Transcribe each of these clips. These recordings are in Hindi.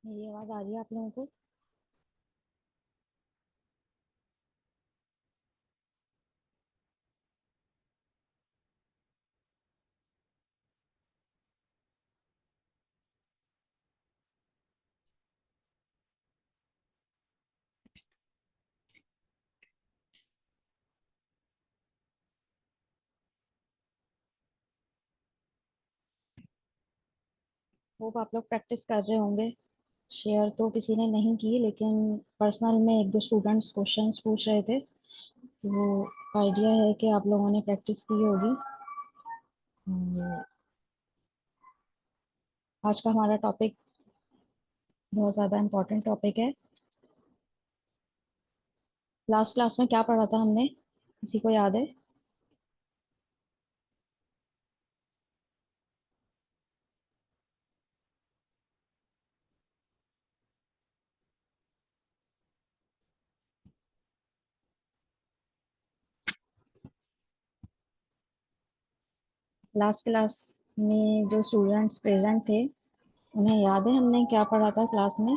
मेरी आवाज आ रही है आप लोगों को? होप आप लोग प्रैक्टिस कर रहे होंगे। शेयर तो किसी ने नहीं की, लेकिन पर्सनल में एक दो स्टूडेंट्स क्वेश्चंस पूछ रहे थे। वो आइडिया है कि आप लोगों ने प्रैक्टिस की होगी। और आज का हमारा टॉपिक बहुत ज़्यादा इम्पोर्टेंट टॉपिक है। लास्ट क्लास में क्या पढ़ा था हमने, किसी को याद है? लास्ट क्लास में जो स्टूडेंट्स प्रेजेंट थे, उन्हें याद है हमने क्या पढ़ा था क्लास में?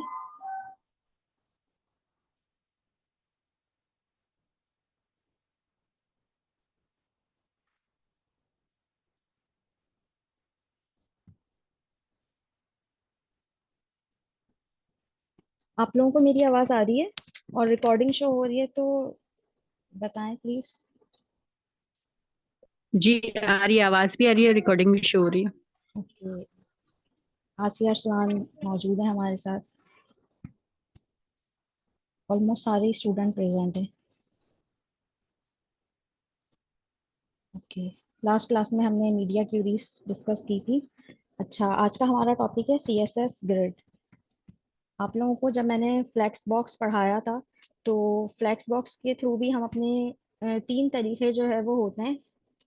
आप लोगों को मेरी आवाज़ आ रही है और रिकॉर्डिंग शो हो रही है तो बताएं प्लीज। जी। आ रही है, आवाज भी आ रही है, रिकॉर्डिंग भी शो हो रही है। ओके। आसिया अरसलान मौजूद है हमारे साथ। ऑलमोस्ट सारे स्टूडेंट प्रेजेंट हैं। ओके। लास्ट क्लास में हमने मीडिया क्यूरीज डिस्कस की थी। अच्छा, आज का हमारा टॉपिक है सीएसएस ग्रिड। आप लोगों को जब मैंने फ्लेक्स बॉक्स पढ़ाया था, तो फ्लेक्स बॉक्स के थ्रू भी हम अपने तीन तरीके जो है वो होते हैं।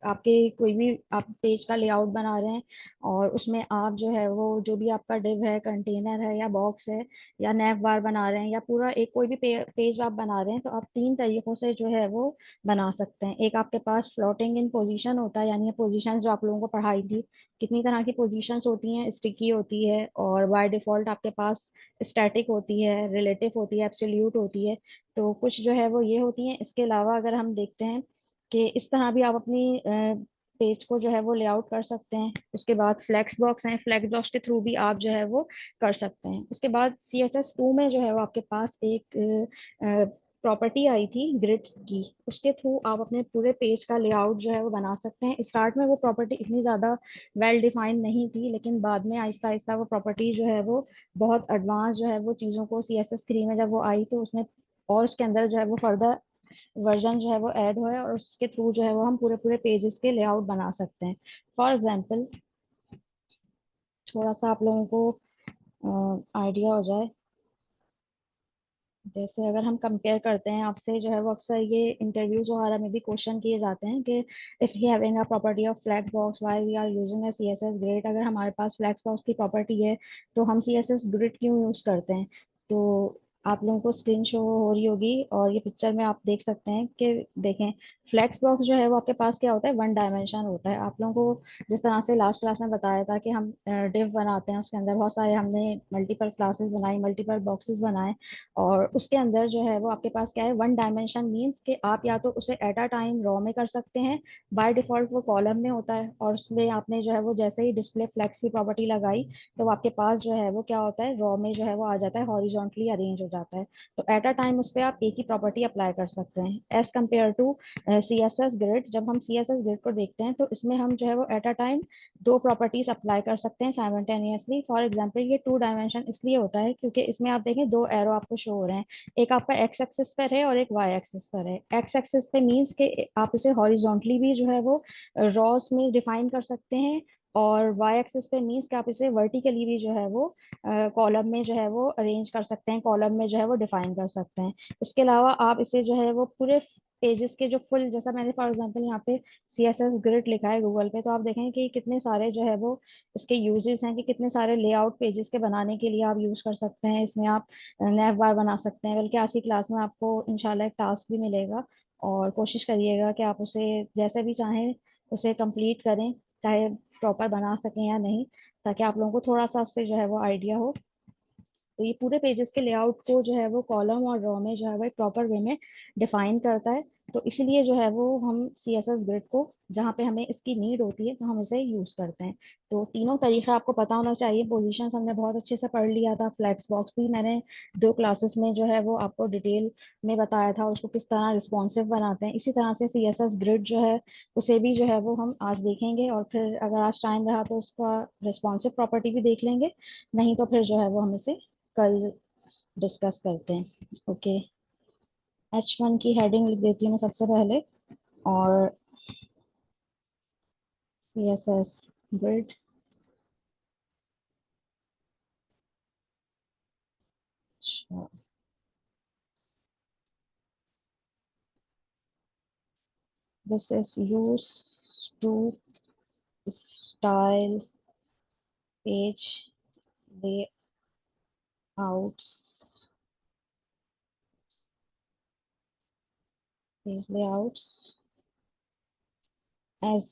आपके कोई भी आप पेज का लेआउट बना रहे हैं, और उसमें आप जो है वो जो भी आपका डिव है, कंटेनर है या बॉक्स है या नैव बार बना रहे हैं, या पूरा एक कोई भी पेज आप बना रहे हैं, तो आप तीन तरीकों से जो है वो बना सकते हैं। एक आपके पास फ्लोटिंग इन पोजीशन होता है, यानी पोजीशन जो आप लोगों को पढ़ाई थी। कितनी तरह की पोजीशंस होती हैं? स्टिकी होती है, और बाय डिफॉल्ट आपके पास स्टैटिक होती है, रिलेटिव होती है, एब्सोल्यूट होती है। तो कुछ जो है वो ये होती हैं। इसके अलावा अगर हम देखते हैं कि इस तरह भी आप अपनी पेज को जो है वो लेआउट कर सकते हैं। उसके बाद फ्लेक्स बॉक्स हैं, फ्लेक्स बॉक्स के थ्रू भी आप जो है वो कर सकते हैं। उसके बाद CSS2 में जो है वो आपके पास एक प्रॉपर्टी आई थी ग्रिड्स की। उसके थ्रू आप अपने पूरे पेज का लेआउट जो है वो बना सकते हैं। स्टार्ट में वो प्रॉपर्टी इतनी ज़्यादा वेल डिफाइंड नहीं थी, लेकिन बाद में आहिस्ता आहिस्ता वो प्रॉपर्टी जो है वो बहुत एडवांस जो है वो चीज़ों को CSS3 में जब वो आई, तो उसने और उसके अंदर जो है वो फर्दर वर्जन जो है वो ऐड हुआ है, और उसके थ्रू जो है वो हम पूरे पूरे पेजेस के लेआउट बना सकते हैं। फॉर एग्जांपल, थोड़ा सा आप लोगों को आइडिया हो जाए, जैसे अगर हम कंपेयर करते हैं आपसे, जो है वो अक्सर ये इंटरव्यूज वगैरह में भी क्वेश्चन किए जाते हैं कि if you having a property of flag box why we are using a CSS grid. अगर हमारे पास फ्लैक्स बॉक्स की प्रॉपर्टी है, तो हम सीएसएस ग्रिड क्यों यूज करते हैं? तो आप लोगों को स्क्रीन शो हो रही होगी, और ये पिक्चर में आप देख सकते हैं कि देखें, फ्लैक्स बॉक्स जो है वो आपके पास क्या होता है, वन डायमेंशन होता है। आप लोगों को जिस तरह से लास्ट क्लास में बताया था कि हम डिव बनाते हैं, उसके अंदर बहुत सारे हमने मल्टीपल क्लासेस बनाई, मल्टीपल बॉक्सेस बनाए, और उसके अंदर जो है वो आपके पास क्या है, वन डायमेंशन मीन्स कि आप या तो उसे एट अ टाइम रॉ में कर सकते हैं। बाय डिफॉल्ट वो कॉलम में होता है, और उसमें आपने जो है वो जैसे ही डिस्प्ले फ्लेक्स की प्रॉपर्टी लगाई, तो आपके पास जो है वो क्या होता है, रॉ में जो है वो आ जाता है, हॉरिजॉन्टली अरेंज हो जाता है। तो एट अ टाइम उस पर आप एक ही प्रॉपर्टी अप्लाई कर सकते हैं, as compare to CSS grid. जब हम CSS ग्रिड को देखते हैं, तो इसमें हम जो है वो एट अ टाइम दो प्रॉपर्टीज अप्लाई कर सकते हैं साइमल्टेनियसली। फॉर एग्जांपल, ये टू डायमेंशन इसलिए होता है क्योंकि इसमें आप देखें दो एरो आपको शो हो रहे हैं। एक आपका एक्स एक्सिस पर है और एक वाई एक्सिस पर है। एक्स एक्सिस पे मींस के आप इसे हॉरिजॉन्टली भी जो है वो रॉस में डिफाइन कर सकते हैं, और वाई एक्सिस पे मींस कि आप इसे वर्टिकली भी जो है वो कॉलम में जो है वो अरेंज कर सकते हैं, कॉलम में जो है वो डिफाइन कर सकते हैं। इसके अलावा आप इसे जो है वो पूरे पेजेस के जो फुल, जैसा मैंने फॉर एग्जांपल यहाँ पे CSS ग्रिड लिखा है गूगल पे, तो आप देखें कि कितने सारे जो है वो इसके यूजेस हैं, कि कितने सारे लेआउट पेजेस के बनाने के लिए आप यूज कर सकते हैं। इसमें आप नैव बार बना सकते हैं। बल्कि आज की क्लास में आपको इंशाल्लाह एक टास्क भी मिलेगा, और कोशिश करिएगा कि आप उसे जैसे भी चाहें उसे कंप्लीट करें, चाहे प्रॉपर बना सकें या नहीं, ताकि आप लोगों को थोड़ा सा उससे जो है वो आइडिया हो। तो ये पूरे पेजेस के लेआउट को जो है वो कॉलम और रो में जो है वो एक प्रॉपर वे में डिफाइन करता है। तो इसीलिए जो है वो हम सी एस एस ग्रिड को जहाँ पे हमें इसकी नीड होती है तो हम इसे यूज करते हैं। तो तीनों तरीका आपको पता होना चाहिए। पोजीशंस हमने बहुत अच्छे से पढ़ लिया था, फ्लेक्स बॉक्स भी मैंने 2 क्लासेस में जो है वो आपको डिटेल में बताया था, उसको किस तरह रिस्पॉन्सिव बनाते हैं। इसी तरह से सी एस एस ग्रिड जो है उसे भी जो है वो हम आज देखेंगे, और फिर अगर आज टाइम रहा तो उसका रिस्पॉन्सिव प्रॉपर्टी भी देख लेंगे, नहीं तो फिर जो है वो हम इसे कल डिस्कस करते हैं। ओके, H1 की हेडिंग लिख देती हूँ मैं सबसे पहले, और CSS grid. This is use to style page layouts, page layouts as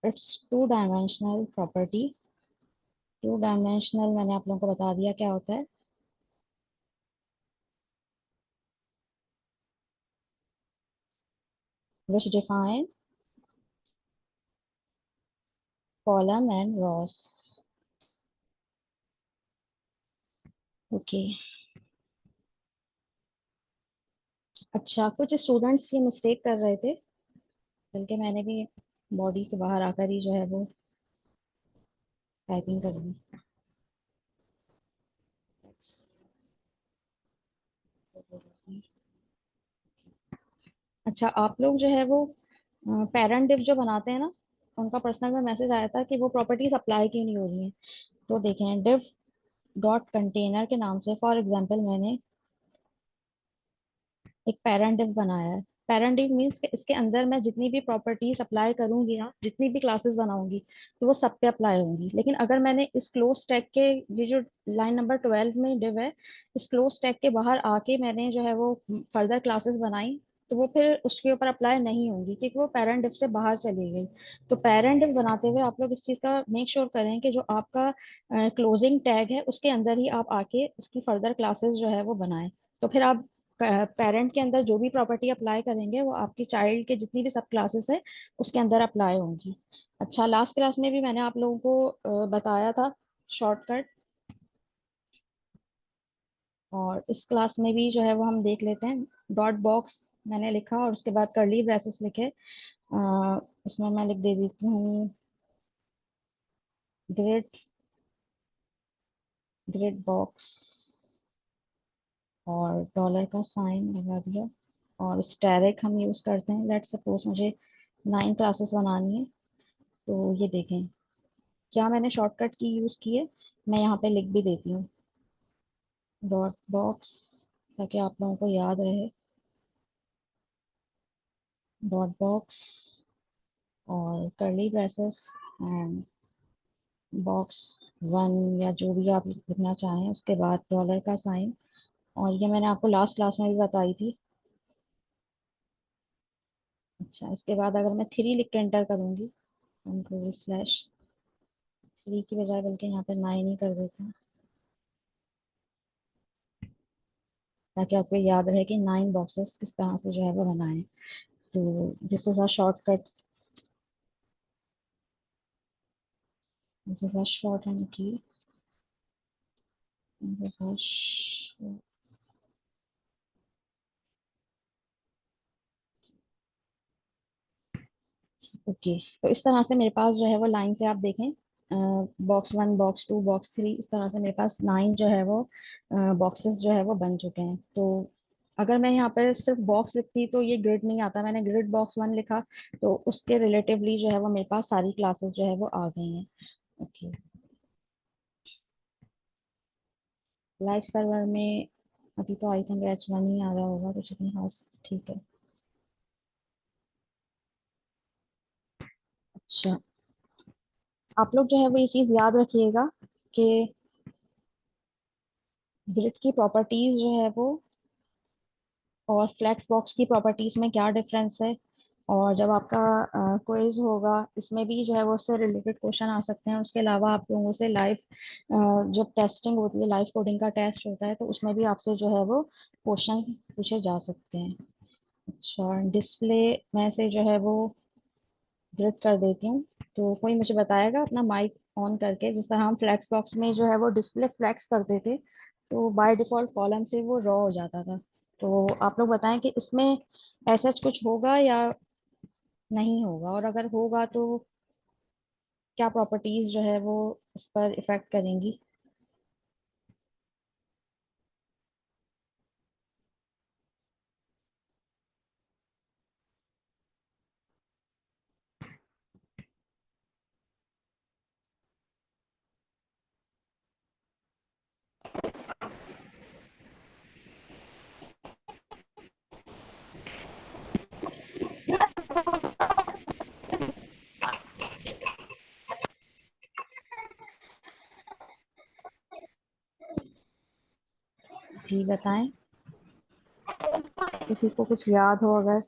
its two-dimensional property। Two dimensional मैंने आप लोगों को बता दिया क्या होता है। which define column and rows। Okay, अच्छा कुछ स्टूडेंट्स ये मिस्टेक कर रहे थे, बल्कि मैंने भी बॉडी के बाहर आकर ही जो है वो टाइपिंग कर दी। अच्छा, आप लोग जो है वो पेरेंट डिव जो बनाते हैं ना, उनका पर्सनल में मैसेज आया था कि वो प्रॉपर्टीज अप्लाई क्यों नहीं हो रही हैं। तो देखें, डिव डॉट कंटेनर के नाम से फॉर एग्जांपल मैंने एक पेरेंट डिव बनाया है। पेरेंट डिव मीन्स कि इसके अंदर मैं जितनी भी प्रॉपर्टीज अप्लाई करूंगी ना, जितनी भी क्लासेस बनाऊंगी, तो वो सब पे अप्लाई होंगी। लेकिन अगर मैंने इस क्लोज टैग के, ये जो लाइन नंबर 12 में डिव है, इस क्लोज टैग के बाहर आके मैंने जो है वो फर्दर क्लासेस बनाई, तो वो फिर उसके ऊपर अप्लाई नहीं होंगी, क्योंकि वो पेरेंट डिव से बाहर चली गई। तो पेरेंट डिव बनाते हुए आप लोग इस चीज़ का मेक श्योर करें कि जो आपका क्लोजिंग टैग है उसके अंदर ही आप आके इसकी फर्दर क्लासेस जो है वो बनाएं। तो फिर आप पेरेंट के अंदर जो भी प्रॉपर्टी अप्लाई करेंगे वो आपकी चाइल्ड के जितनी भी सब क्लासेस है उसके अंदर अप्लाई होंगी। अच्छा, लास्ट क्लास में भी मैंने आप लोगों को बताया था शॉर्टकट, और इस क्लास में भी जो है वो हम देख लेते हैं। डॉट बॉक्स मैंने लिखा और उसके बाद कर्ली ब्रेसेस लिखे। इसमें मैं लिख दे देती हूँ ग्रिड, ग्रिड बॉक्स, और डॉलर का साइन लगा दिया। और स्टैरिक हम यूज करते हैं। लेट्स सपोज मुझे 9 क्लासेस बनानी है। तो ये देखें क्या मैंने शॉर्टकट की यूज की है, मैं यहाँ पे लिख भी देती हूँ डॉट बॉक्स, ताकि आप लोगों को याद रहे। डॉट बॉक्स और कर्ली ब्रेसेस एंड बॉक्स 1, या जो भी आप लिखना चाहें, उसके बाद डॉलर का साइन। और ये मैंने आपको लास्ट क्लास में भी बताई थी। अच्छा, इसके बाद अगर मैं 3 लिख के एंटर करूंगी, कंट्रोल स्लैश 3 की बजाय बल्कि यहाँ पे 9 ही कर देते हैं, ताकि आपको याद रहे कि 9 बॉक्सेस किस तरह से जो है वो बनाए। तो this is a shortcut, this is a short hand की, ओके। तो इस तरह से मेरे पास जो है वो लाइन से आप देखें, बॉक्स 1, बॉक्स 2, बॉक्स 3, इस तरह से मेरे पास 9 जो है वो बॉक्सेस जो है वो बन चुके हैं। तो अगर मैं यहाँ पर सिर्फ बॉक्स लिखती तो ये ग्रिड नहीं आता। मैंने ग्रिड बॉक्स 1 लिखा, तो उसके रिलेटिवली जो है वो मेरे पास सारी क्लासेस जो है वो आ गई हैं। ओके, लाइव सर्वर में अभी तो आई थिंक H1 ही आ रहा होगा, कुछ इतनी खास। ठीक है, अच्छा, आप लोग जो है वो ये चीज़ याद रखिएगा कि ग्रिड की प्रॉपर्टीज जो है वो और फ्लेक्स बॉक्स की प्रॉपर्टीज में क्या डिफरेंस है, और जब आपका क्विज होगा, इसमें भी जो है वो उससे रिलेटेड क्वेश्चन आ सकते हैं। उसके अलावा आप लोगों से लाइव जब टेस्टिंग होती है, लाइव कोडिंग का टेस्ट होता है, तो उसमें भी आपसे जो है वो क्वेश्चन पूछे जा सकते हैं। अच्छा, डिस्प्ले में से जो है वो ग्रिड कर देती हूँ। तो कोई मुझे बताएगा अपना माइक ऑन करके, जिस तरह हम फ्लैक्स बॉक्स में जो है वो डिस्प्ले फ्लैक्स करते थे, तो बाय डिफॉल्ट कॉलम से वो रॉ हो जाता था। तो आप लोग बताएं कि इसमें ऐसा कुछ होगा या नहीं होगा, और अगर होगा तो क्या प्रॉपर्टीज जो है वो इस पर इफेक्ट करेंगी। जी बताएं, किसी को कुछ याद हो अगर।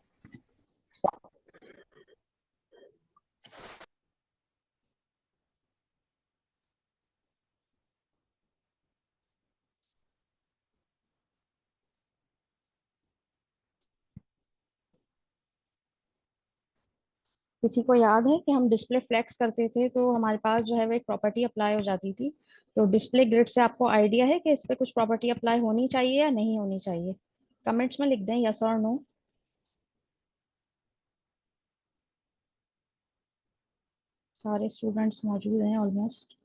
किसी को याद है कि हम डिस्प्ले फ्लेक्स करते थे तो हमारे पास जो है वो एक प्रॉपर्टी अप्लाई हो जाती थी। तो डिस्प्ले ग्रिड से आपको आइडिया है कि इस पे कुछ प्रॉपर्टी अप्लाई होनी चाहिए या नहीं होनी चाहिए? कमेंट्स में लिख दें यस और नो। सारे स्टूडेंट्स मौजूद हैं ऑलमोस्ट।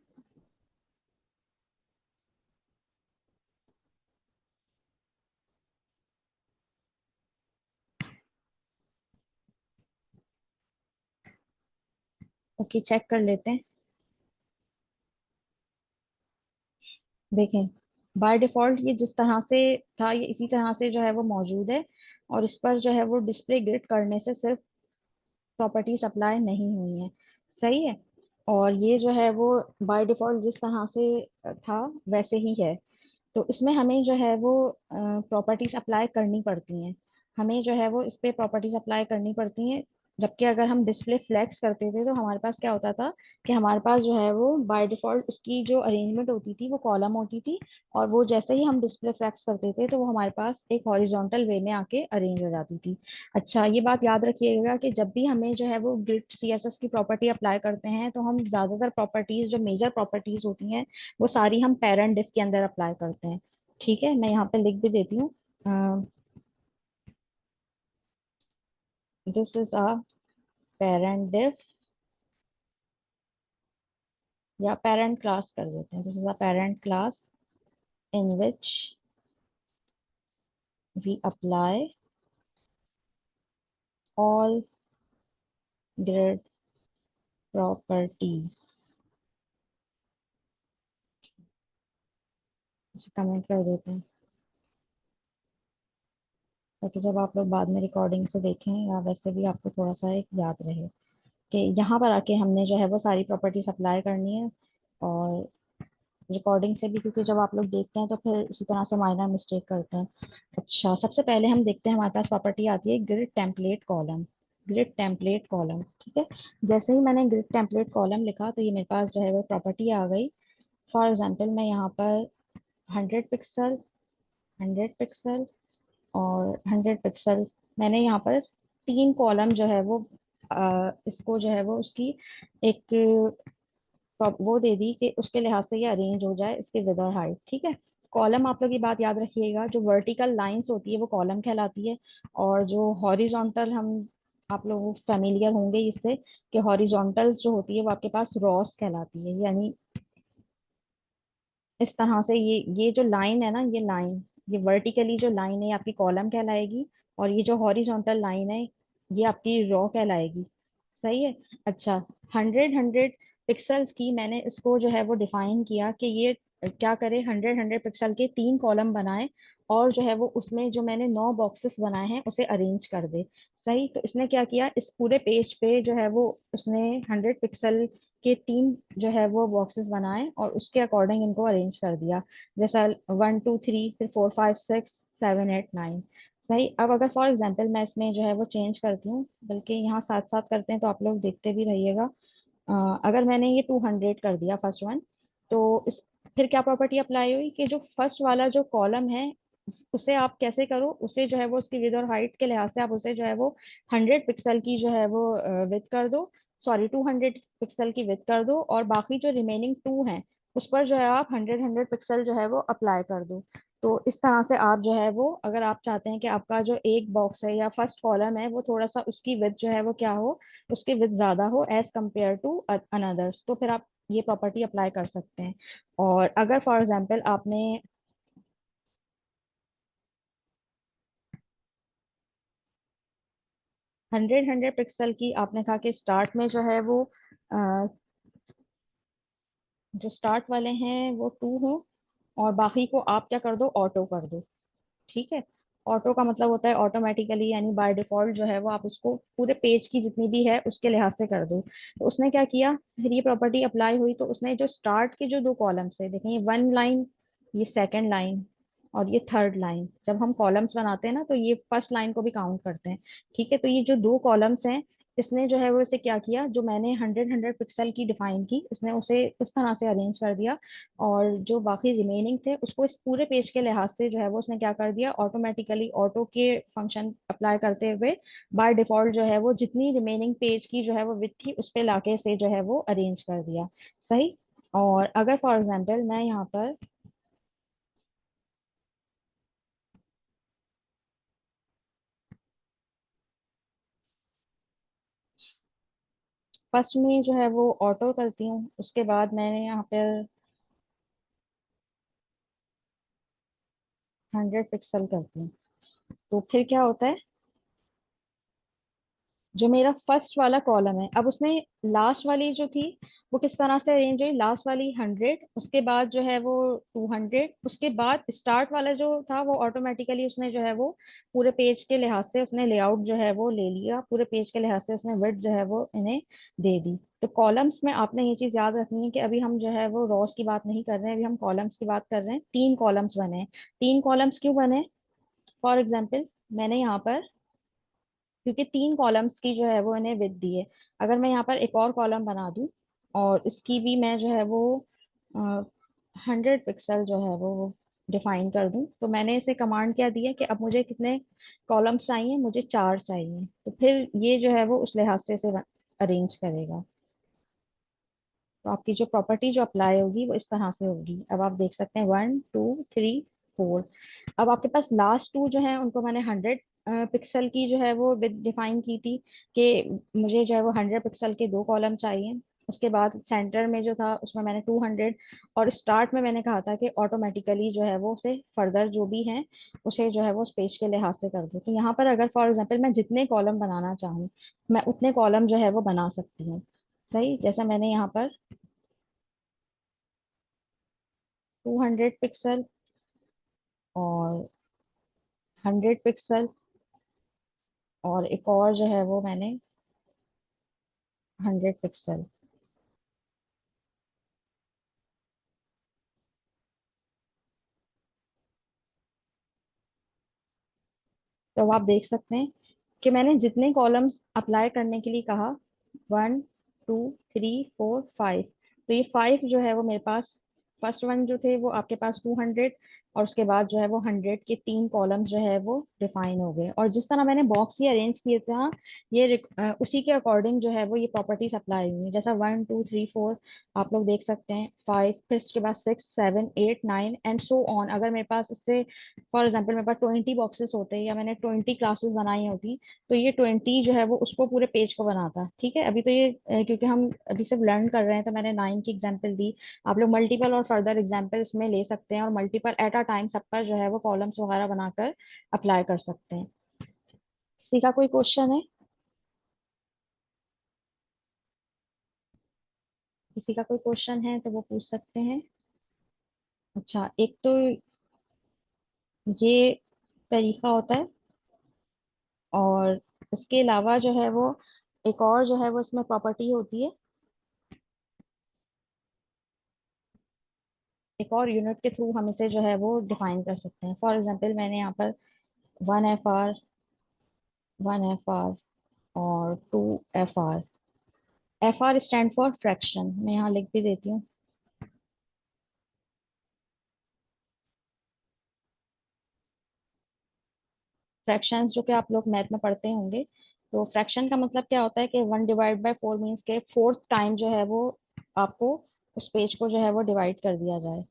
ओके, चेक कर लेते हैं। देखें, बाय डिफॉल्ट ये जिस तरह से था ये इसी तरह से जो है वो मौजूद है, और इस पर जो है वो डिस्प्ले ग्रिड करने से सिर्फ प्रॉपर्टीज अप्लाई नहीं हुई हैं। सही है। और ये जो है वो बाय डिफॉल्ट जिस तरह से था वैसे ही है। तो इसमें हमें जो है वो प्रॉपर्टीज अप्लाई करनी पड़ती हैं। हमें जो है वो इस पे प्रॉपर्टीज अप्लाई करनी पड़ती हैं। जबकि अगर हम डिस्प्ले फ्लैक्स करते थे तो हमारे पास क्या होता था कि हमारे पास जो है वो बाय डिफॉल्ट उसकी जो अरेंजमेंट होती थी वो कॉलम होती थी, और वो जैसे ही हम डिस्प्ले फ्लैक्स करते थे तो वो हमारे पास एक हॉरिजॉन्टल वे में आके अरेंज हो जाती थी। अच्छा, ये बात याद रखिएगा कि जब भी हमें जो है वो ग्रिड सीएसएस की प्रॉपर्टी अप्लाई करते हैं तो हम ज्यादातर प्रॉपर्टीज जो मेजर प्रॉपर्टीज होती हैं वो सारी हम पेरेंट डिफ के अंदर अप्लाई करते हैं। ठीक है, मैं यहाँ पे लिख भी देती हूँ। This is a parent div, या पेरेंट क्लास कर देते हैं। This is a parent class in which we apply all grid properties. इसे कमेंट कर देते हैं ताकि जब आप लोग बाद में रिकॉर्डिंग से देखें या वैसे भी आपको थोड़ा सा एक याद रहे कि यहाँ पर आके हमने जो है वो सारी प्रॉपर्टीज अप्लाई करनी है। और रिकॉर्डिंग से भी, क्योंकि जब आप लोग देखते हैं तो फिर इसी तरह से माइनर मिस्टेक करते हैं। अच्छा, सबसे पहले हम देखते हैं, हमारे पास प्रॉपर्टी आती है grid template column. Grid template column, ठीक है। जैसे ही मैंने ग्रिड टेम्पलेट कॉलम लिखा तो ये मेरे पास जो है वो प्रॉपर्टी आ गई। फॉर एग्जाम्पल मैं यहाँ पर 100 पिक्सल, 100 पिक्सल और 100 पिक्सल, मैंने यहाँ पर तीन कॉलम जो है वो इसको जो है वो उसकी एक वो दे दी कि उसके लिहाज से ये अरेंज हो जाए इसके विद और हाइट। ठीक है। कॉलम, आप लोग ये बात याद रखिएगा, जो वर्टिकल लाइंस होती है वो कॉलम कहलाती है, और जो हॉरिजॉन्टल, हम आप लोग फेमिलियर होंगे इससे कि हॉरिजॉन्टल्स जो होती है वो आपके पास रॉस कहलाती है। यानी इस तरह से ये जो लाइन है ना, ये लाइन, ये वर्टिकली जो लाइन है ये आपकी कॉलम कहलाएगी, और ये जो हॉरिजॉन्टल लाइन है ये आपकी रॉ कहलाएगी। सही है। अच्छा, 100 पिक्सल्स की मैंने इसको जो है वो डिफाइन किया कि ये क्या करे, 100 पिक्सल के तीन कॉलम बनाए, और जो है वो उसमें जो मैंने 9 बॉक्सेस बनाए हैं उसे अरेंज कर दे। सही। तो इसने क्या किया, इस पूरे पेज पे जो है वो उसने 100 पिक्सल के तीन जो है वो बॉक्सेस बनाए और उसके अकॉर्डिंग इनको अरेंज कर दिया। जैसा 1 2 3 फिर 4 5 6 7 8 9। सही। अब अगर फॉर एग्जांपल मैं इसमें जो है वो चेंज करती हूँ, बल्कि यहाँ साथ साथ करते हैं तो आप लोग देखते भी रहिएगा। अगर मैंने ये 200 कर दिया फर्स्ट वन, तो इस फिर क्या प्रॉपर्टी अप्लाई हुई कि जो फर्स्ट वाला जो कॉलम है उसे आप कैसे करो, उसे जो है वो उसकी विद और हाइट के लिहाज से आप उसे जो है वो 100 पिक्सल की जो है वो विथ कर दो, सॉरी 200 पिक्सल की विथ कर दो, और बाकी जो रिमेनिंग टू है उस पर जो है आप 100 100 पिक्सल जो है वो अप्लाई कर दो। तो इस तरह से आप जो है वो, अगर आप चाहते हैं कि आपका जो एक बॉक्स है या फर्स्ट कॉलम है वो थोड़ा सा उसकी विथ जो है वो क्या हो, उसकी विथ ज्यादा हो एज कम्पेयर टू अनदर्स, तो फिर आप ये प्रॉपर्टी अप्लाई कर सकते हैं। और अगर फॉर एग्जांपल आपने 100 100 पिक्सल की, आपने कहा कि स्टार्ट में जो है वो जो स्टार्ट वाले हैं वो टू हो, और बाकी को आप क्या कर दो, ऑटो कर दो। ठीक है। ऑटो का मतलब होता है ऑटोमेटिकली, यानी बाय डिफॉल्ट जो है वो आप उसको पूरे पेज की जितनी भी है उसके लिहाज से कर दो। तो उसने क्या किया, फिर ये प्रॉपर्टी अप्लाई हुई तो उसने जो स्टार्ट के जो दो कॉलम्स है, देखें ये वन लाइन, ये सेकंड लाइन, और ये थर्ड लाइन, जब हम कॉलम्स बनाते हैं ना तो ये फर्स्ट लाइन को भी काउंट करते हैं। ठीक है। तो ये जो दो कॉलम्स हैं, इसने जो है वो इसे क्या किया, जो मैंने 100 100 पिक्सल की डिफाइन की, इसने उसे इस तरह से अरेंज कर दिया। और जो बाकी रिमेनिंग थे उसको इस पूरे पेज के लिहाज से जो है वो उसने क्या कर दिया, ऑटोमेटिकली ऑटो के फंक्शन अप्लाई करते हुए बाय डिफॉल्ट जो है वो जितनी रिमेनिंग पेज की जो है वो विथ थी उस पे लाके से जो है वो अरेंज कर दिया। सही। और अगर फॉर एग्जांपल मैं यहाँ पर फर्स्ट में जो है वो ऑटो करती हूँ, उसके बाद मैंने यहाँ पर 100 पिक्सल करती हूँ, तो फिर क्या होता है, जो मेरा फर्स्ट वाला कॉलम है, अब उसने लास्ट वाली जो थी वो किस तरह से अरेंज हुई, लास्ट वाली 100, उसके बाद जो है वो 200, उसके बाद स्टार्ट वाला जो था वो ऑटोमेटिकली उसने जो है वो पूरे पेज के लिहाज से उसने लेआउट जो है वो ले लिया, पूरे पेज के लिहाज से उसने विड्थ जो है वो इन्हें दे दी। तो कॉलम्स में आपने ये चीज याद रखनी है कि अभी हम जो है वो रॉस की बात नहीं कर रहे हैं, अभी हम कॉलम्स की बात कर रहे हैं। तीन कॉलम्स बने हैं। तीन कॉलम्स क्यों बने, फॉर एग्जाम्पल मैंने यहाँ पर, क्योंकि तीन कॉलम्स की जो है वो इन्हें विथ दी है, अगर मैं यहाँ पर एक और कॉलम बना दूं और इसकी भी मैं जो है वो 100 पिक्सल जो है वो डिफाइन कर दूं, तो मैंने इसे कमांड क्या दी है कि अब मुझे कितने कॉलम्स चाहिए, मुझे चार चाहिए, तो फिर ये जो है वो उस लिहाज से इसे अरेंज करेगा। तो आपकी जो प्रॉपर्टी जो अप्लाई होगी वो इस तरह से होगी। अब आप देख सकते हैं 1 2 3 4। अब आपके पास लास्ट टू जो है उनको मैंने 100 पिक्सल की जो है वो विद डिफाइन की थी कि मुझे जो है वो 100 पिक्सल के दो कॉलम चाहिए। उसके बाद सेंटर में जो था उसमें मैंने 200, और स्टार्ट में मैंने कहा था कि ऑटोमेटिकली जो है वो उसे फर्दर जो भी है उसे जो है वो स्पेस के लिहाज से कर दो। तो यहाँ पर अगर फॉर एग्जाम्पल मैं जितने कॉलम बनाना चाहूँ, मैं उतने कॉलम जो है वो बना सकती हूँ। सही। जैसा मैंने यहाँ पर 200 पिक्सल और 100 पिक्सल, और एक और जो है वो मैंने 100 पिक्सल। तो अब आप देख सकते हैं कि मैंने जितने कॉलम्स अप्लाई करने के लिए कहा, 1 2 3 4 5, तो ये फाइव जो है वो मेरे पास, फर्स्ट वन जो थे वो आपके पास 200, और उसके बाद जो है वो 100 के तीन कॉलम्स जो है वो डिफाइन हो गए। और जिस तरह मैंने बॉक्स ही अरेंज किए थे, हाँ, ये उसी के अकॉर्डिंग जो है वो ये प्रॉपर्टीज अप्लाई हुई हैं। जैसा 1 2 3 4 आप लोग देख सकते हैं, फाइव, फिर उसके बाद 6 7 8 9 एंड सो ऑन। अगर मेरे पास इससे फॉर एग्जाम्पल मेरे पास 20 बॉक्सेस होते या मैंने 20 क्लासेस बनाई होती, तो ये 20 जो है वो उसको पूरे पेज को बनाता। ठीक है। अभी तो ये क्योंकि हम अभी सिर्फ लर्न कर रहे हैं तो मैंने 9 की एग्जाम्पल दी। आप लोग मल्टीपल और फर्दर एग्जाम्पल इसमें ले सकते हैं, और मल्टीपल एट अ टाइम सब पर जो है वो कॉलम्स वगैरह बनाकर अप्लाई कर सकते हैं। किसी का कोई क्वेश्चन है? किसी का कोई क्वेश्चन है तो वो पूछ सकते हैं। अच्छा, एक तो ये तरीका होता है, और इसके अलावा जो है वो एक और जो है वो इसमें प्रॉपर्टी होती है, एक और यूनिट के थ्रू हम इसे जो है वो डिफाइन कर सकते हैं। फॉर एग्जांपल मैंने यहाँ पर 1 FR, 1 FR और 2 FR। FR stand for fraction, मैं यहाँ लिख भी देती हूँ। फ्रैक्शंस जो कि आप लोग मैथ में पढ़ते होंगे, तो फ्रैक्शन का मतलब क्या होता है कि 1/4 मीन्स के फोर्थ टाइम जो है वो आपको उस पेज को जो है वो डिवाइड कर दिया जाए।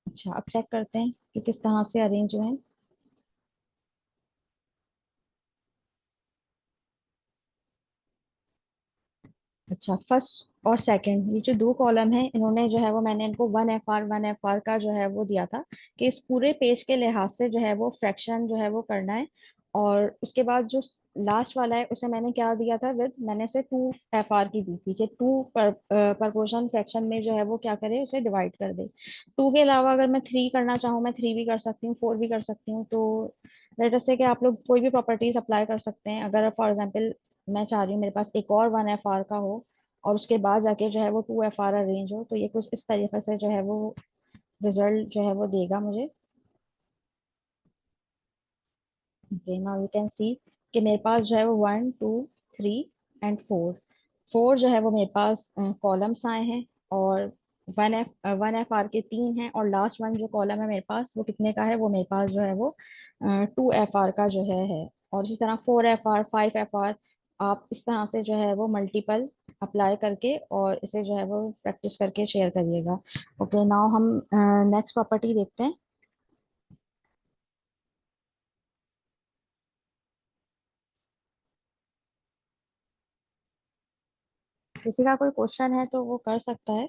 अच्छा, अब चेक करते हैं कि किस तरह से अरेंज हुए हैं। अच्छा, फर्स्ट और सेकंड ये जो दो कॉलम है, इन्होंने जो है वो मैंने इनको 1 FR 1 FR का जो है वो दिया था कि इस पूरे पेज के लिहाज से जो है वो फ्रैक्शन जो है वो करना है। और उसके बाद जो लास्ट वाला है उसे मैंने क्या दिया था, विद मैंने से 2 FR की दी थी कि टू प्रपोर्शन फ्रैक्शन में जो है वो क्या करे, उसे डिवाइड कर दे। टू के अलावा अगर मैं 3 करना चाहूँ, मैं 3 भी कर सकती हूँ, 4 भी कर सकती हूँ। तो लेट अस से कि आप लोग कोई भी प्रॉपर्टीज अप्लाई कर सकते हैं। अगर फॉर एग्जाम्पल मैं चाह रही हूँ मेरे पास एक और 1 FR का हो और उसके बाद जाके जो है वो 2 FR अरेंज हो, तो ये कुछ इस तरीके से जो है वो रिजल्ट जो है वो देगा मुझे। Okay, now you can see कि मेरे पास जो है वो 1 2 3 एंड 4, 4 जो है वो मेरे पास कॉलम्स आए हैं। और 1 FR के 3 हैं, और लास्ट वन जो कॉलम है मेरे पास वो कितने का है, वो मेरे पास जो है वो 2 FR का जो है। और इसी तरह 4 FR 5 FR, आप इस तरह से जो है वो मल्टीपल अप्लाई करके और इसे जो है वो प्रैक्टिस करके शेयर करिएगा। ओके, नाउ हम नेक्स्ट प्रॉपर्टी देखते हैं। किसी का कोई क्वेश्चन है तो वो कर सकता है।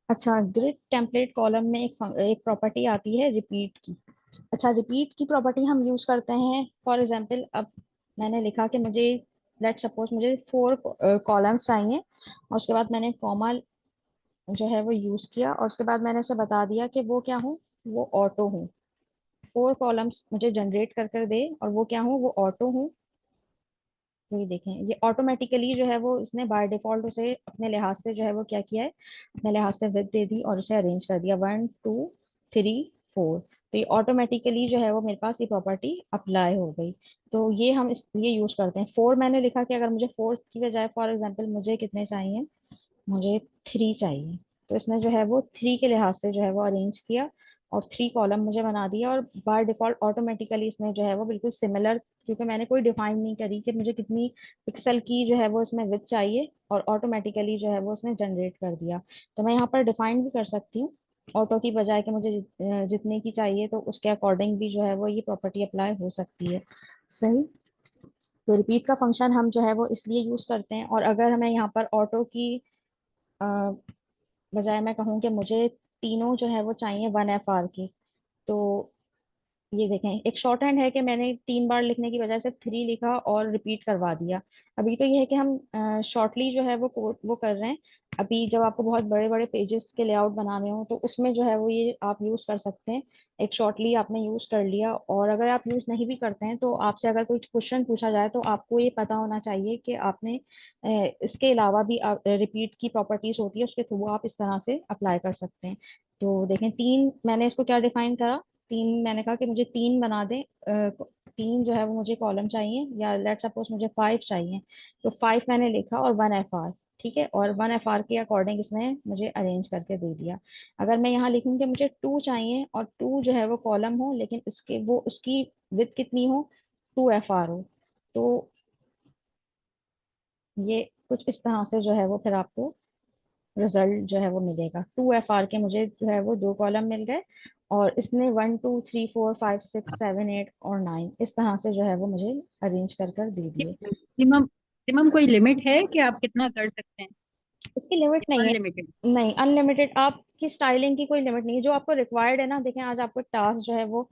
अच्छा, ग्रिड टेम्पलेट कॉलम में एक प्रॉपर्टी आती है रिपीट की। अच्छा, रिपीट की प्रॉपर्टी हम यूज करते हैं फॉर एग्जांपल, अब मैंने लिखा कि मुझे, लेट सपोज मुझे 4 कॉलम्स चाहिए, और उसके बाद मैंने कॉमा जो है वो यूज किया, और उसके बाद मैंने उसे बता दिया कि वो क्या हूँ, वो ऑटो हूँ। 4 कॉलम्स मुझे जनरेट कर कर दे और वो क्या हूँ, वो ऑटो हूँ। तो ये देखें, ये ऑटोमेटिकली जो है वो इसने बाय डिफॉल्ट उसे अपने लिहाज से जो है वो क्या किया है, अपने लिहाज से विड्थ दे दी और उसे अरेंज कर दिया 1 2 3 4। तो ये ऑटोमेटिकली जो है वो मेरे पास ये प्रॉपर्टी अप्लाई हो गई। तो ये हम ये यूज करते हैं। 4 मैंने लिखा कि अगर मुझे 4 की बजाय फॉर एग्जाम्पल मुझे कितने चाहिए, मुझे 3 चाहिए, तो इसने जो है वो 3 के लिहाज से जो है वो अरेंज किया और 3 कॉलम मुझे बना दिया। और बाय डिफॉल्ट ऑटोमेटिकली इसने जो है वो बिल्कुल सिमिलर, क्योंकि मैंने कोई डिफाइन नहीं करी कि मुझे कितनी पिक्सल की जो है वो इसमें विड्थ चाहिए, और ऑटोमेटिकली जो है वो उसने जनरेट कर दिया। तो मैं यहाँ पर डिफाइन भी कर सकती हूँ ऑटो की बजाय कि मुझे जितने की चाहिए, तो उसके अकॉर्डिंग भी जो है वो ये प्रॉपर्टी अप्लाई हो सकती है। सही। तो रिपीट का फंक्शन हम जो है वो इसलिए यूज करते हैं। और अगर हमें यहाँ पर ऑटो की बजाय मैं कहूँ कि मुझे तीनों जो है वो चाहिए 1 FR की, तो ये देखें, एक शॉर्ट हैंड है कि मैंने 3 बार लिखने की बजाय सिर्फ 3 लिखा और रिपीट करवा दिया। अभी तो ये है कि हम शॉर्टली जो है वो कोड वो कर रहे हैं। अभी जब आपको बहुत बड़े बड़े पेजेस के लेआउट बनाने हो तो उसमें जो है वो ये आप यूज कर सकते हैं। एक शॉर्टली आपने यूज कर लिया, और अगर आप यूज नहीं भी करते हैं तो आपसे अगर कोई क्वेश्चन पूछा जाए तो आपको ये पता होना चाहिए कि आपने इसके अलावा भी रिपीट की प्रॉपर्टीज होती है, उसके थ्रू आप इस तरह से अप्लाई कर सकते हैं। तो देखें, 3 मैंने इसको क्या डिफाइन करा, 3 मैंने कहा कि मुझे 3 बना दें। 3 जो है वो मुझे कॉलम चाहिए, या लेट सपोज मुझे 5 चाहिए, तो 5 मैंने लिखा और 1 FR। ठीक है, और 1 FR के अकॉर्डिंग इसने मुझे अरेंज करके दे दिया। अगर मैं यहाँ लिखूँ कि मुझे 2 चाहिए और 2 जो है वो कॉलम हो, लेकिन उसके वो उसकी विथ कितनी हो, 2 FR हो, तो ये कुछ इस तरह से जो है वो फिर आपको रिजल्ट जो है वो मिलेगा। 2 FR के मुझे जो है वो 2 कॉलम मिल गए, और इसने 1 2 3 4 5 6 7 8 और 9 इस तरह से जो है वो मुझे अरेंज कर कर दे दिए। मैक्सिमम मैक्सिमम कोई लिमिट है कि आप कितना कर सकते हैं? इसकी लिमिट नहीं है। अनलिमिटेड? नहीं, अनलिमिटेड। आपकी स्टाइलिंग की कोई लिमिट नहीं है, जो आपको रिक्वायर्ड है ना। देखें, आज आपको एक टास्क जो है वो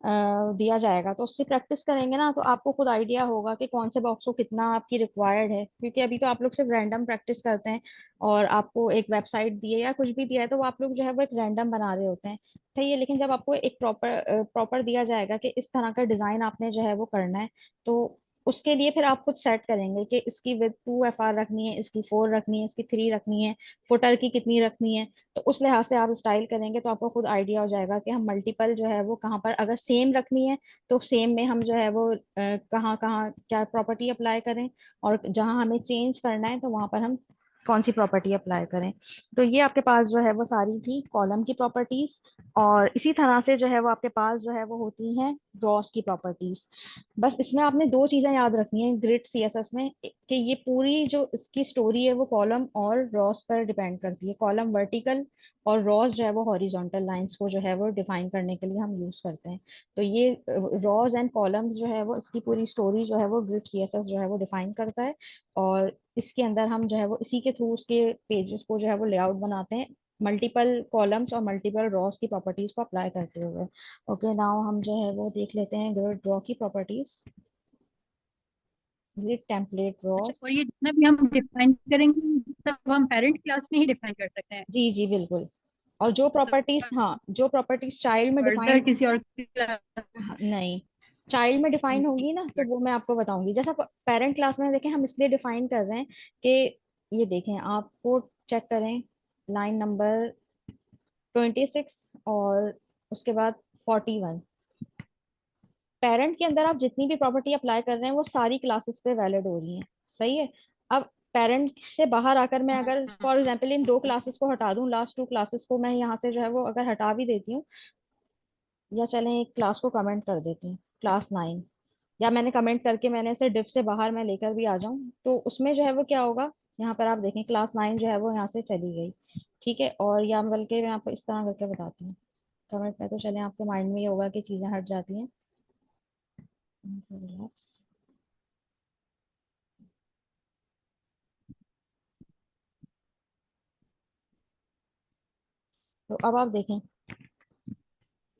दिया जाएगा, तो उससे प्रैक्टिस करेंगे ना तो आपको खुद आइडिया होगा कि कौन से बॉक्स को कितना आपकी रिक्वायर्ड है, क्योंकि अभी तो आप लोग सिर्फ रैंडम प्रैक्टिस करते हैं, और आपको एक वेबसाइट दी है या कुछ भी दिया है तो वो आप लोग जो है वो एक रैंडम बना रहे होते हैं। सही है, लेकिन जब आपको एक प्रॉपर प्रॉपर दिया जाएगा कि इस तरह का डिजाइन आपने जो है वो करना है, तो उसके लिए फिर आप खुद सेट करेंगे कि इसकी विद 2 FR रखनी है, इसकी 4 रखनी है, इसकी 3 रखनी है, फुटर की कितनी रखनी है। तो उस लिहाज से आप स्टाइल करेंगे तो आपको खुद आइडिया हो जाएगा कि हम मल्टीपल जो है वो कहाँ पर, अगर सेम रखनी है तो सेम में हम जो है वो कहाँ कहाँ क्या प्रॉपर्टी अप्लाई करें, और जहाँ हमें चेंज करना है तो वहां पर हम कौन सी प्रॉपर्टी अप्लाई करें। तो ये आपके पास जो है वो सारी थी कॉलम की प्रॉपर्टीज। और इसी तरह से जो है वो आपके पास जो है वो होती हैं रॉस की प्रॉपर्टीज। बस इसमें आपने दो चीजें याद रखनी है ग्रिड सीएसएस में, कि ये पूरी जो इसकी स्टोरी है वो कॉलम और रॉस पर डिपेंड करती है। कॉलम वर्टिकल और रॉस जो है वो हॉरिजॉन्टल लाइंस को जो है वो डिफाइन करने के लिए हम यूज करते हैं। तो ये रॉस एंड कॉलम्स जो है वो इसकी पूरी स्टोरी जो है वो ग्रिड सीएसएस जो है वो डिफाइन करता है। और इसके अंदर हम जो है वो इसी के थ्रू उसके पेजेस को जो है वो लेआउट बनाते हैं, मल्टीपल कॉलम्स और मल्टीपल रॉस की प्रॉपर्टीज को अप्लाई करते हुए। ओके, नाउ हम जो है वो देख लेते हैं ग्रिड ड्रॉ की प्रॉपर्टीज। ग्रिड टेम्पलेट अच्छा, रॉस। और ये जितना भी हम डिफाइन करेंगे सब हम पेरेंट क्लास में ही डिफाइन कर सकते हैं? जी जी बिल्कुल। और जो प्रॉपर्टीज, हाँ जो प्रॉपर्टीज चाइल्ड में फर्दर डिफाइन, किसी और क्लास? नहीं, चाइल्ड में डिफाइन होगी ना तो वो मैं आपको बताऊंगी। जैसा पेरेंट क्लास में देखें हम इसलिए डिफाइन कर रहे हैं कि ये देखें, आपको चेक करें लाइन नंबर 26 और उसके बाद 41। पेरेंट के अंदर आप जितनी भी प्रॉपर्टी अप्लाई कर रहे हैं वो सारी क्लासेस पे वैलिड हो रही हैं। सही है। अब पेरेंट से बाहर आकर मैं अगर फॉर एग्जांपल इन दो क्लासेस को हटा दूं, लास्ट 2 क्लासेस को मैं यहाँ से जो है वो अगर हटा भी देती हूँ, या चलें एक क्लास को कमेंट कर देती हूँ, क्लास 9, या मैंने कमेंट करके मैंने इसे डिफ से बाहर मैं लेकर भी आ जाऊं, तो उसमें जो है वो क्या होगा, यहाँ पर आप देखें क्लास 9 जो है वो यहाँ से चली गई। ठीक है, और या बल्कि मैं आपको इस तरह करके बताती हूँ, कमेंट में तो चलें आपके माइंड में ये होगा कि चीज़ें हट जाती हैं। रिलैक्स। तो अब आप देखें,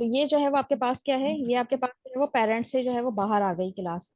तो ये जो है वो आपके पास क्या है, ये आपके पास जो है वो पेरेंट से जो है वो बाहर आ गई क्लास।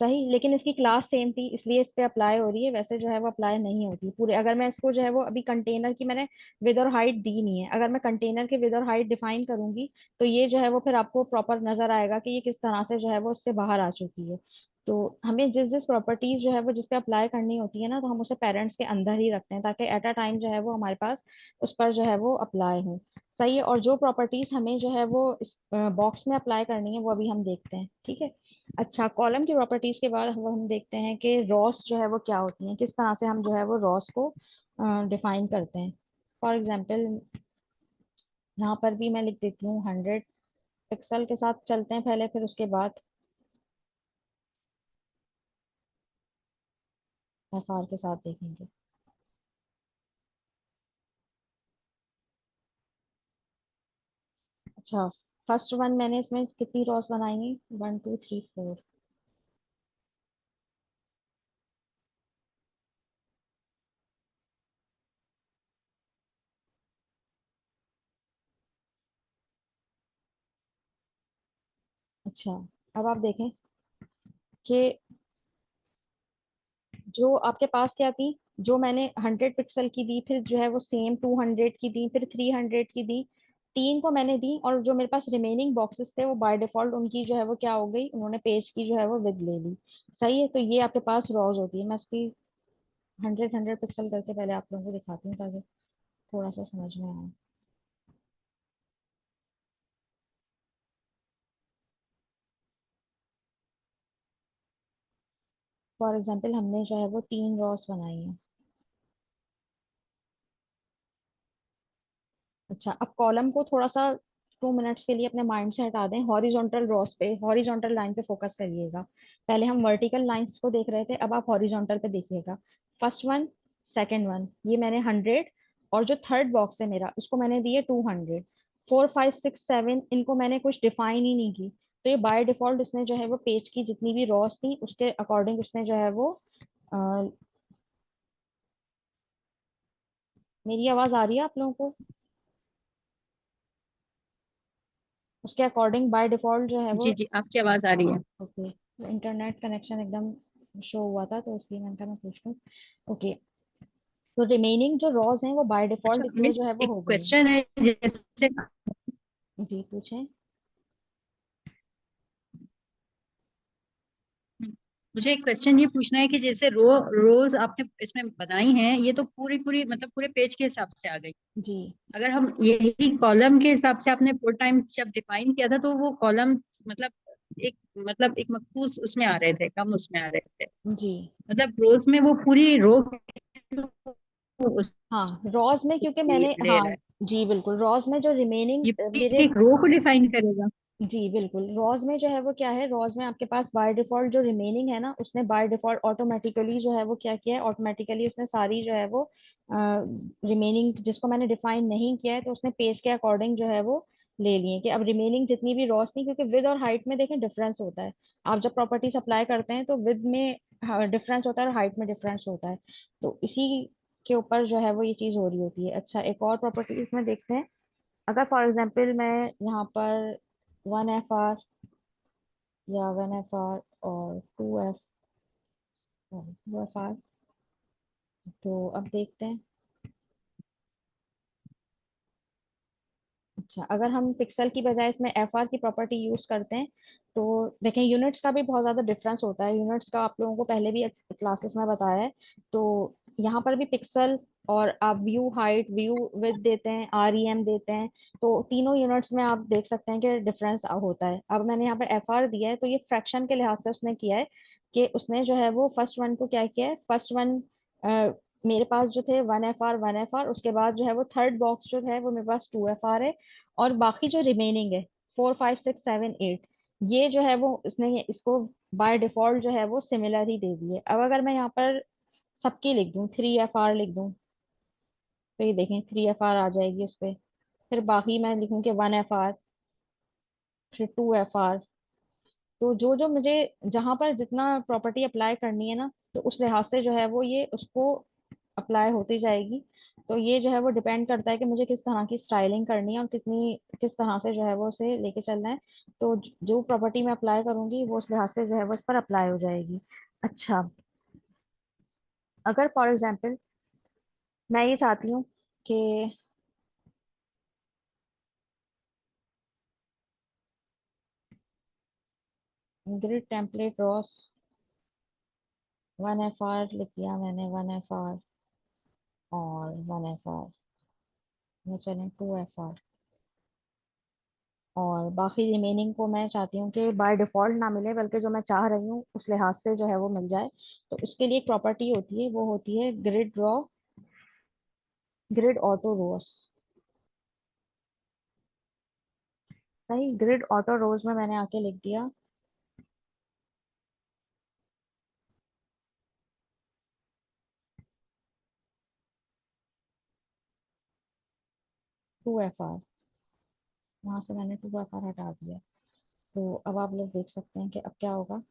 सही, लेकिन इसकी क्लास सेम थी इसलिए इस पे अप्लाई हो रही है, वैसे जो है वो अप्लाई नहीं होती पूरे। अगर मैं इसको जो है वो अभी कंटेनर की मैंने विद और हाइट दी नहीं है, अगर मैं कंटेनर के विद और हाइट डिफाइन करूंगी तो ये जो है वो फिर आपको प्रॉपर नजर आएगा कि ये किस तरह से जो है वो उससे बाहर आ चुकी है। तो हमें जिस जिस प्रॉपर्टीज जो है वो जिस पे अप्लाई करनी होती है ना, तो हम उसे पेरेंट्स के अंदर ही रखते हैं ताकि एट अ टाइम जो है वो हमारे पास उस पर जो है वो अप्लाई हो। सही है, और जो प्रॉपर्टीज हमें जो है वो इस बॉक्स में अप्लाई करनी है वो अभी हम देखते हैं। ठीक है। अच्छा, कॉलम की प्रॉपर्टीज के बाद हम देखते हैं कि रॉस जो है वो क्या होती है, किस तरह से हम जो है वो रॉस को डिफाइन करते हैं। फॉर एग्जाम्पल यहाँ पर भी मैं लिख देती हूँ 100 पिक्सल के साथ चलते हैं पहले, फिर उसके बाद FR के साथ देखेंगे। अच्छा, फर्स्ट वन मैंने इसमें कितनी रॉस बनाएंगे, 1 2 3 4। अच्छा, अब आप देखें कि जो आपके पास क्या थी, जो मैंने 100 पिक्सल की दी, फिर जो है वो सेम 200 की दी, फिर 300 की दी, तीन को मैंने दी, और जो मेरे पास रिमेनिंग बॉक्सेस थे वो बाय डिफॉल्ट उनकी जो है वो क्या हो गई, उन्होंने पेज की जो है वो विद ले ली। सही है, तो ये आपके पास रॉज होती है। मैं इसकी 100 100 पिक्सल करके पहले आप लोगों को दिखाती हूँ ताकि थोड़ा सा समझ में आए। फॉर एग्जाम्पल हमने जो है वो 3 रॉस बनाई है। अच्छा, अब कॉलम को थोड़ा सा 2 मिनट्स के लिए अपने माइंड से हटा दें, हॉरिजॉन्टल रॉस पे, हॉरिजॉन्टल लाइन पे फोकस करिएगा। पहले हम वर्टिकल लाइंस को देख रहे थे, अब आप हॉरिजॉन्टल पे देखिएगा। फर्स्ट वन, सेकंड वन, ये मैंने 100, और जो थर्ड बॉक्स है मेरा उसको मैंने दिए 200। 4 5 6 7 इनको मैंने कुछ डिफाइन ही नहीं की, तो ये बाय डिफॉल्ट उसने जो है वो पेज की जितनी भी रॉस थी उसके अकॉर्डिंग उसने जो है वो अ, मेरी आवाज आ रही है आप लोगों को? उसके अकॉर्डिंग बाय डिफॉल्ट जो है वो। जी जी, आपकी आवाज आ रही है। ओके, इंटरनेट कनेक्शन एकदम शो हुआ था तो इसलिए मैंने कहा मैं पूछ लूँ। ओके, तो रिमेनिंग जो रॉज हैं वो बाय अच्छा डिफॉल्ट इसलिए मिस, जो है वो एक हो गई हैं। क्वेश्चन है जैसे, जी पूछें। मुझे एक क्वेश्चन ये पूछना है कि जैसे रोज आपने इसमें बनाई हैं, ये तो पूरी पूरी मतलब पूरे पेज के हिसाब से आ गई। जी अगर हम यही कॉलम के हिसाब से, आपने 4 टाइम्स जब डिफाइन किया था, तो वो कॉलम्स एक मखसूस उसमें आ रहे थे, कम उसमें आ रहे थे। जी। मतलब रोज में वो पूरी रो उस हाँ रॉज में क्योंकि मैंने, ले हाँ रहा है। जी बिल्कुल, रॉज में जो रिमेनिंग ये मेरे, एक रो को डिफाइन करेगा। जी बिल्कुल, रॉज में जो है वो क्या है, रॉज में आपके पास बाय डिफॉल्ट जो रिमेनिंग है ना, उसने बाय डिफॉल्ट ऑटोमेटिकली जो है वो क्या किया है, ऑटोमेटिकली उसने सारी जो है वो रिमेनिंग जिसको मैंने डिफाइन नहीं किया है तो उसने पेज के अकॉर्डिंग जो है वो ले लिए कि अब रिमेनिंग जितनी भी रॉस थी, क्योंकि विद और हाइट में देखें डिफरेंस होता है। आप जब प्रॉपर्टीज अप्लाई करते हैं तो विद में डिफरेंस होता है और हाइट में डिफरेंस होता है। तो इसी के ऊपर जो है वो ये चीज हो रही होती है। अच्छा, एक और प्रॉपर्टीज में देखते हैं। अगर फॉर एग्जाम्पल मैं यहाँ पर 1 FR या 1 FR और 2FR, तो अब देखते हैं। अच्छा, अगर हम पिक्सल की बजाय इसमें FR की प्रॉपर्टी यूज करते हैं तो देखें यूनिट्स का भी बहुत ज्यादा डिफरेंस होता है। यूनिट्स का आप लोगों को पहले भी क्लासेस में बताया है। तो यहाँ पर भी पिक्सल, और आप व्यू हाइट, व्यू विड्थ देते हैं, REM देते हैं, तो तीनों यूनिट्स में आप देख सकते हैं कि डिफरेंस होता है। अब मैंने यहाँ पर FR दिया है तो ये फ्रैक्शन के लिहाज से उसने किया है कि उसने जो है वो फर्स्ट वन को क्या किया है, फर्स्ट वन मेरे पास जो थे 1 FR 1 FR, उसके बाद जो है वो थर्ड बॉक्स जो है वो मेरे पास 2 FR है, और बाकी जो रिमेनिंग है 4 5 6 7 8, ये जो है वो इसने इसको बाय डिफॉल्ट जो है वो सिमिलर ही दे दी है। अब अगर मैं यहाँ पर सबकी लिख दूं, 3 FR लिख दूं, तो ये देखें 3 FR आ जाएगी उस पे। फिर बाकी मैं लिखूं कि 1 FR, फिर 2 FR। तो जो जो मुझे जहां पर जितना प्रॉपर्टी अप्लाई करनी है ना, तो उस लिहाज से जो है वो ये उसको अप्लाई होती जाएगी। तो ये जो है वो डिपेंड करता है कि मुझे किस तरह की स्टाइलिंग करनी है और कितनी किस तरह से जो है वो उसे लेके चलना है। तो जो प्रॉपर्टी मैं अप्लाई करूंगी वो उस लिहाज से जो है वो इस पर अप्लाई हो जाएगी। अच्छा, अगर फॉर एग्जाम्पल मैं ये चाहती हूँ कि ग्रिड टेम्पलेट रॉस 1 FR लिख दिया मैंने, 1 FR और 1 FR में चलें 2 FR, और बाकी रिमेनिंग को मैं चाहती हूँ कि बाय डिफॉल्ट ना मिले बल्कि जो मैं चाह रही हूँ उस लिहाज से जो है वो मिल जाए। तो उसके लिए एक प्रॉपर्टी होती है, वो होती है ग्रिड ड्रॉ, ग्रिड ऑटो रोज। सही, ग्रिड ऑटो रोज में मैंने आके लिख दिया 2 FR, वहां से मैंने 2 FR हटा दिया। तो अब आप लोग देख सकते हैं कि अब क्या होगा।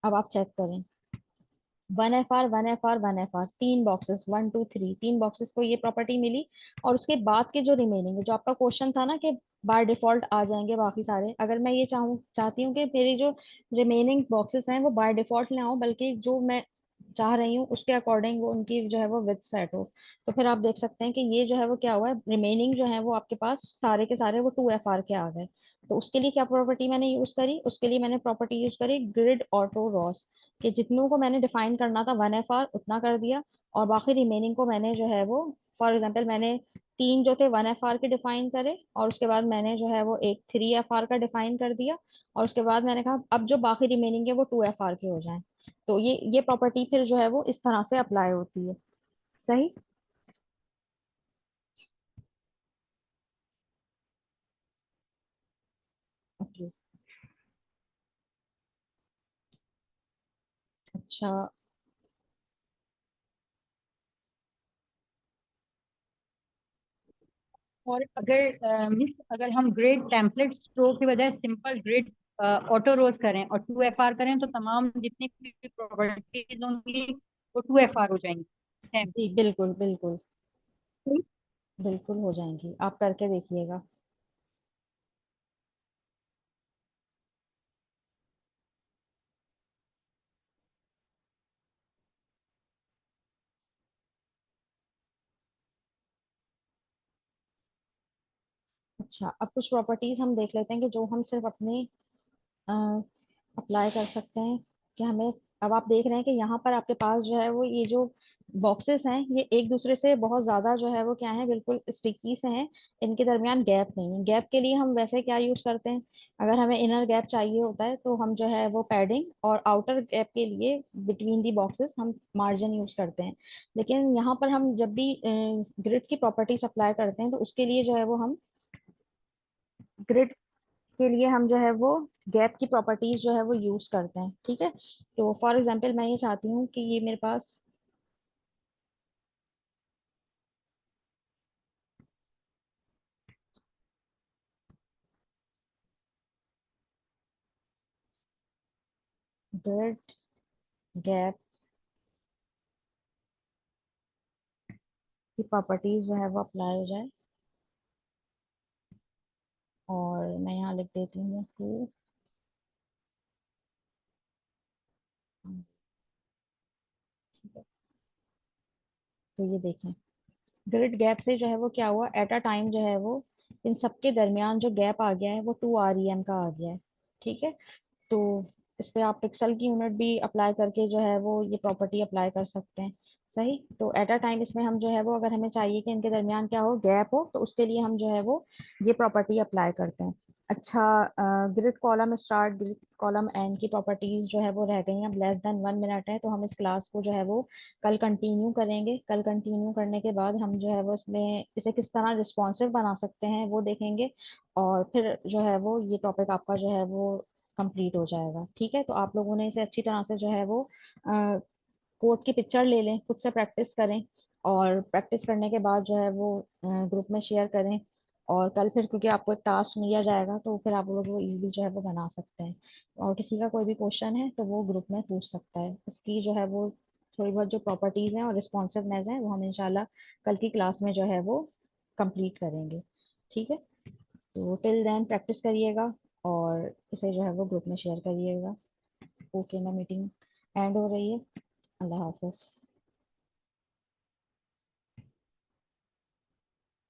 अब आप चेक करें, 1 FR 1 FR 1 FR, 3 boxes, 1 2 3, 3 boxes को ये प्रॉपर्टी मिली। और उसके बाद के जो रिमेनिंग है, जो आपका क्वेश्चन था ना कि बाय डिफॉल्ट आ जाएंगे बाकी सारे, अगर मैं ये चाहती हूँ कि मेरी जो रिमेनिंग बॉक्सेस हैं वो बाय डिफॉल्ट ना हो बल्कि जो मैं चाह रही हूँ उसके अकॉर्डिंग वो उनकी जो है वो विथ सेट हो, तो फिर आप देख सकते हैं कि ये जो है वो क्या हुआ है, रिमेनिंग जो है वो आपके पास सारे के सारे वो 2 FR के आ गए। तो उसके लिए क्या प्रॉपर्टी मैंने यूज करी, उसके लिए मैंने प्रॉपर्टी यूज करी ग्रिड ऑटो रॉस, कि जितनों को मैंने डिफाइन करना था 1 FR उतना कर दिया, और बाकी रिमेनिंग को मैंने जो है वो, फॉर एग्जाम्पल मैंने तीन जो थे 1 FR के डिफाइन करे, और उसके बाद मैंने जो है वो एक 3 FR का डिफाइन कर दिया, और उसके बाद मैंने कहा अब जो बाकी रिमेनिंग है वो 2 FR के हो जाएं। तो ये प्रॉपर्टी फिर जो है वो इस तरह से अप्लाई होती है। सही। ओके। अच्छा, और अगर मिस, अगर हम ग्रिड टेम्पलेट रो के बजाय सिंपल ग्रिड ऑटो रोज करें और 2 FR करें, तो तमाम जितनी भी प्रॉपर्टीज होंगी वो 2 FR हो जाएंगी है। जी बिल्कुल बिल्कुल, बिल्कुल हो जाएंगी, आप करके देखिएगा। अच्छा, अब कुछ प्रॉपर्टीज हम देख लेते हैं कि जो हम सिर्फ अपने अप्लाई कर सकते हैं कि हमें। अब आप देख रहे हैं कि यहाँ पर आपके पास जो है वो ये जो बॉक्सेस हैं ये एक दूसरे से बहुत ज्यादा जो है वो क्या है, बिल्कुल स्टिकी से हैं। इनके दरमियान गैप नहीं है। गैप के लिए हम वैसे क्या यूज करते हैं, अगर हमें इनर गैप चाहिए होता है तो हम जो है वो पैडिंग, और आउटर गैप के लिए बिटवीन दी बॉक्सेस हम मार्जिन यूज करते हैं। लेकिन यहाँ पर हम जब भी ग्रिड की प्रॉपर्टीज अप्लाई करते हैं तो उसके लिए जो है वो हम ग्रिड के लिए हम जो है वो गैप की प्रॉपर्टीज जो है वो यूज करते हैं। ठीक है, तो फॉर एग्जांपल मैं ये चाहती हूँ कि ये मेरे पास ग्रिड गैप की प्रॉपर्टीज जो है वो अप्लाई हो जाए। और मैं यहाँ लिख देती हूँ टू। ठीक है, तो ये देखें, ग्रिड गैप से जो है वो क्या हुआ, एट अ टाइम जो है वो इन सबके दरमियान जो गैप आ गया है वो 2 REM का आ गया है। ठीक है, तो इस पे आप पिक्सल की यूनिट भी अप्लाई करके जो है वो ये प्रॉपर्टी अप्लाई कर सकते हैं। सही, तो एट अ टाइम इसमें हम जो है वो अगर हमें चाहिए कि इनके दरमियान क्या हो, गैप हो, तो उसके लिए हम जो है वो ये प्रॉपर्टी अप्लाई करते हैं। अच्छा, grid column start grid column and की प्रॉपर्टीज जो है वो रह गई हैं। अब लेस देन 1 मिनट है तो हम इस क्लास को जो है वो कल कंटिन्यू करेंगे। कल कंटिन्यू करने के बाद हम जो है वो इसमें इसे किस तरह रिस्पॉन्सिव बना सकते हैं वो देखेंगे। और फिर जो है वो ये टॉपिक आपका जो है वो कंप्लीट हो जाएगा। ठीक है, तो आप लोगों ने इसे अच्छी तरह से जो है वो कोड की पिक्चर ले लें, खुद से प्रैक्टिस करें, और प्रैक्टिस करने के बाद जो है वो ग्रुप में शेयर करें। और कल फिर क्योंकि आपको एक टास्क मिला जाएगा तो फिर आप लोग वो इजीली जो है वो बना सकते हैं। और किसी का कोई भी क्वेश्चन है तो वो ग्रुप में पूछ सकता है। इसकी जो है वो थोड़ी बहुत जो प्रॉपर्टीज हैं और रिस्पॉन्सिवनेस है वो हम इंशाल्लाह कल की क्लास में जो है वो कंप्लीट करेंगे। ठीक है, तो टिल देन प्रैक्टिस करिएगा और इसे जो है वो ग्रुप में शेयर करिएगा। ओके, मैं मीटिंग एंड हो रही है। अल्लाह हाफिज।